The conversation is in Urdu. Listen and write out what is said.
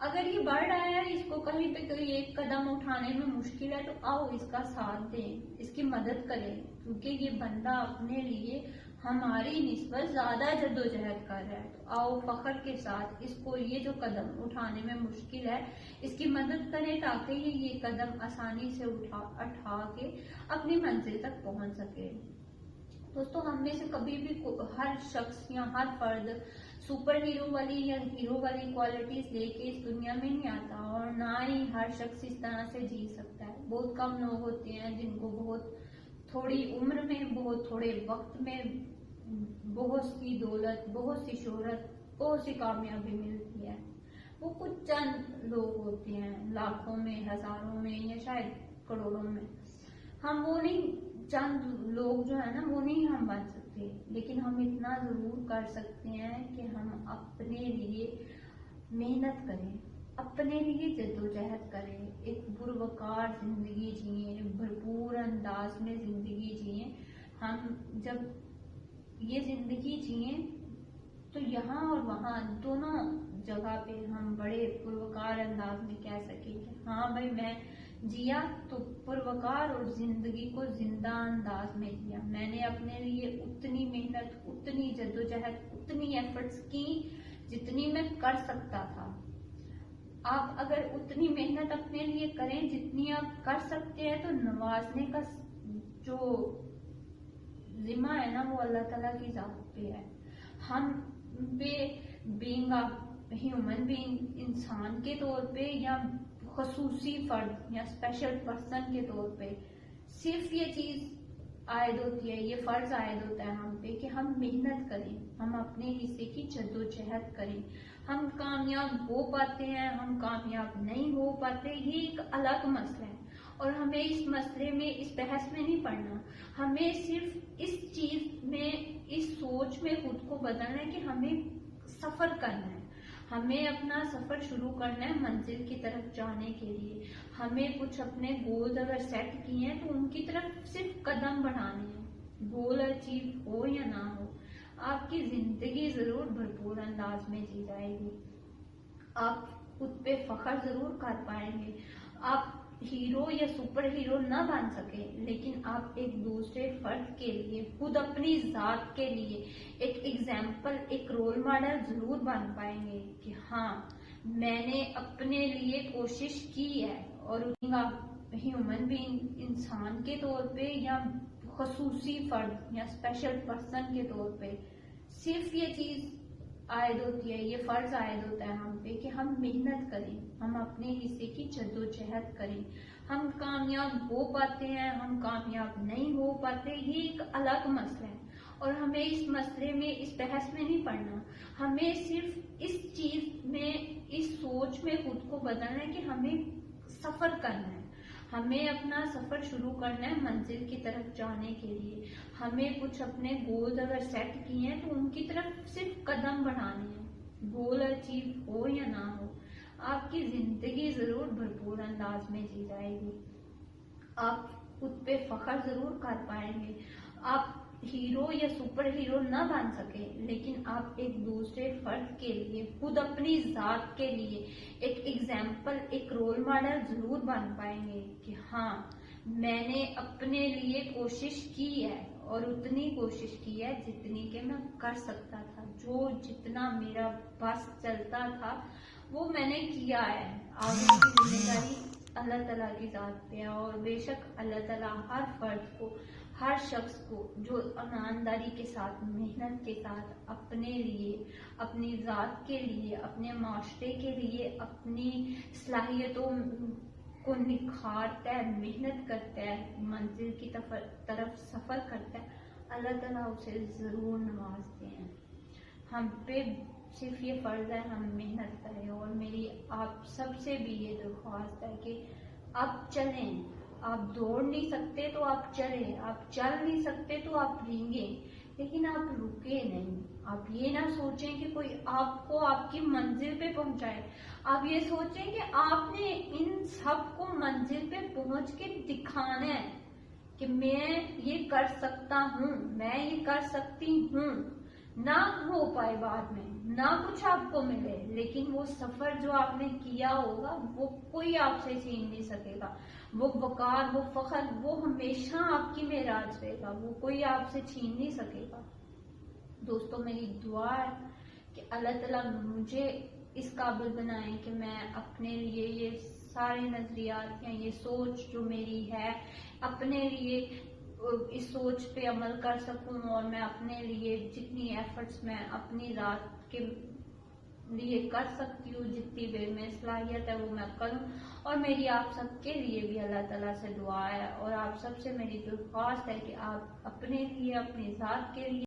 اگر یہ بڑھ رہا ہے، اس کو کہیں پہ کوئی ایک قدم اٹھانے میں مشکل ہے، تو آؤ اس کا ساتھ دیں، اس کی مدد کریں، کیونکہ یہ بندہ اپنے لیے ہماری نسبت زیادہ جدوجہد کر رہا ہے۔ تو آؤ فخر کے ساتھ اس کو یہ جو قدم اٹھانے میں مشکل ہے اس کی مدد کریں، تاکہ یہ قدم آسانی سے اٹھا کے اپنی منزل تک پہنچ سکے۔ دوستو، ہم میں سے کبھی بھی ہر شخص یا ہر فرد سپر ہیرو والی یا ہیرو والی کوالٹیز لے کے اس دنیا میں نہیں آتا، اور نہ ہی ہر شخص اس طرح سے جی سکتا ہے۔ بہت کم لوگ ہوتے ہیں جن کو بہت تھوڑی عمر میں، بہت تھوڑے وقت میں بہت سی دولت، بہت سی شہرت، بہت سی کامیابی ملتی ہے۔ وہ کچھ چند لوگ ہوتے ہیں، لاکھوں میں، ہزاروں میں، یا شاید کروڑوں میں۔ ہم وہ نہیں، چند لوگ جو ہے نا، وہ نہیں ہم بن سکتے، لیکن ہم اتنا ضرور کر سکتے ہیں کہ ہم اپنے لیے محنت کریں، اپنے لیے جدوجہد کریں، ایک پروقار زندگی جئیں، بھرپور انداز میں زندگی جئیں۔ ہم جب یہ زندگی جئیں تو یہاں اور وہاں دونوں جگہ پہ ہم بڑے پروقار انداز میں کہہ سکیں کہ ہاں بھائی، میں جیا تو پروقار اور زندگی کو زندہ انداز میں جیا۔ میں نے اپنے لیے اتنی محنت، اتنی جدوجہد، اتنی ایفرٹس کی جتنی میں کر سکتا تھا۔ آپ اگر اتنی محنت اپنے لیے کریں جتنی آپ کر سکتے ہیں، تو نوازنے کا جو ذمہ ہے نا، وہ اللہ تعالیٰ کی ذات پہ ہے۔ ہم پہ بینگ ہیومن بینگ، انسان کے طور پہ یا خصوصی فرد یا اسپیشل پرسن کے طور پہ صرف یہ چیز عائد ہوتی ہے، یہ فرض عائد ہوتا ہے ہم پہ کہ ہم محنت کریں، ہم اپنے حصے کی جدوجہد کریں۔ ہم کامیاب ہو پاتے ہیں، ہم کامیاب نہیں ہو پاتے، یہ ایک الگ مسئلہ ہے، اور ہمیں اس مسئلے میں، اس بحث میں نہیں پڑنا۔ ہمیں صرف اس چیز میں، اس سوچ میں خود کو بدلنا ہے کہ ہمیں سفر کرنا ہے، ہمیں اپنا سفر شروع کرنا ہے منزل کی طرف جانے کے لیے۔ ہمیں کچھ اپنے گولز اگر سیٹ کیے ہیں تو ان کی طرف صرف قدم بڑھانے ہیں، گول اچیو ہو یا نہ ہو۔ آپ کی زندگی ضرور بھرپور انداز میں جی جائے گی، آپ خود پہ فخر ضرور کر پائیں گے۔ آپ ہیرو یا سپر ہیرو نہ بن سکے، لیکن آپ ایک دوسرے فرد کے لیے، خود اپنی ذات کے لیے ایک ایگزامپل، ایک رول ماڈل ضرور بن پائیں گے کہ ہاں، میں نے اپنے لیے کوشش کی ہے، اور ہیومن بینگ، انسان کے طور پہ یا خصوصی فرد یا اسپیشل پرسن کے طور پہ صرف یہ چیز عائد ہوتی ہے، یہ فرض عائد ہوتا ہے ہم پہ کہ ہم محنت کریں، ہم اپنے حصے کی جدوجہد کریں۔ ہم کامیاب ہو پاتے ہیں، ہم کامیاب نہیں ہو پاتے، یہ ایک الگ مسئلہ ہے، اور ہمیں اس مسئلے میں، اس بحث میں نہیں پڑنا۔ ہمیں صرف اس چیز میں، اس سوچ میں خود کو بدلنا ہے کہ ہمیں سفر کرنا ہے، ہمیں اپنا سفر شروع کرنا ہے منزل کی طرف جانے کے لیے۔ ہمیں کچھ اپنے گولز اگر سیٹ کیے ہیں تو ان کی طرف صرف قدم بڑھانے ہیں، گول اچیو ہو یا نہ ہو۔ آپ کی زندگی ضرور بھرپور انداز میں جی جائے گی، آپ خود پہ فخر ضرور کر پائیں گے۔ آپ ہیرو یا سپر ہیرو نہ بن سکے، لیکن آپ ایک دوسرے فرد کے لیے، خود اپنی ذات کے لیے ایک ایگزامپل، ایک رول ماڈل ضرور بن پائیں گے کہ ہاں، میں نے اپنے لیے کوشش کی ہے، اور اتنی کوشش کی ہے جتنی کہ میں کر سکتا تھا، جو جتنا میرا بس چلتا تھا وہ میں نے کیا ہے۔ آگے کی ذمہ داری اللہ تعالیٰ کی ذات پہ ہے، اور بے شک اللہ تعالیٰ ہر فرد کو، ہر شخص کو جو ایمانداری کے ساتھ، محنت کے ساتھ اپنے لیے، اپنی ذات کے لیے، اپنے معاشرے کے لیے، اپنی صلاحیتوں کو نکھارتا ہے، محنت کرتا ہے، منزل کی طرف سفر کرتا ہے، اللہ تعالیٰ اسے ضرور نوازتے ہیں۔ ہم پہ صرف یہ فرض ہے ہم محنت کریں، اور میری آپ سب سے بھی یہ درخواست ہے کہ آپ چلیں۔ آپ دوڑ نہیں سکتے تو آپ چلیں، آپ چل نہیں سکتے تو آپ رینگیں، لیکن آپ رکے نہیں۔ آپ یہ نہ سوچیں کہ کوئی آپ کو آپ کی منزل پہ پہنچائے، آپ یہ سوچیں کہ آپ نے ان سب کو منزل پہ پہنچ کے دکھانا ہے کہ میں یہ کر سکتا ہوں، میں یہ کر سکتی ہوں، نہ ہو پائے بعد میں، نہ کچھ آپ کو ملے، لیکن وہ سفر جو آپ نے کیا ہوگا وہ کوئی آپ سے چھین نہیں سکے گا، وہ وقار، وہ فخر، وہ ہمیشہ آپ کی معراج رہے گا، وہ کوئی آپ سے چھین نہیں سکے گا۔ دوستوں میری دعا ہے کہ اللہ تعالیٰ مجھے اس قابل بنائیں کہ میں اپنے لیے یہ سارے نظریات یا یہ سوچ جو میری ہے اپنے لیے اس سوچ پہ عمل کر سکوں، اور میں اپنے لیے جتنی ایفرٹس میں اپنی رات کے لیے کر سکتی ہوں، جتنی دیر میں صلاحیت ہے وہ میں کروں، اور میری آپ سب کے لیے بھی اللہ تعالیٰ سے دعا ہے، اور آپ سب سے میری درخواست ہے کہ آپ اپنے لیے، اپنی ذات کے لیے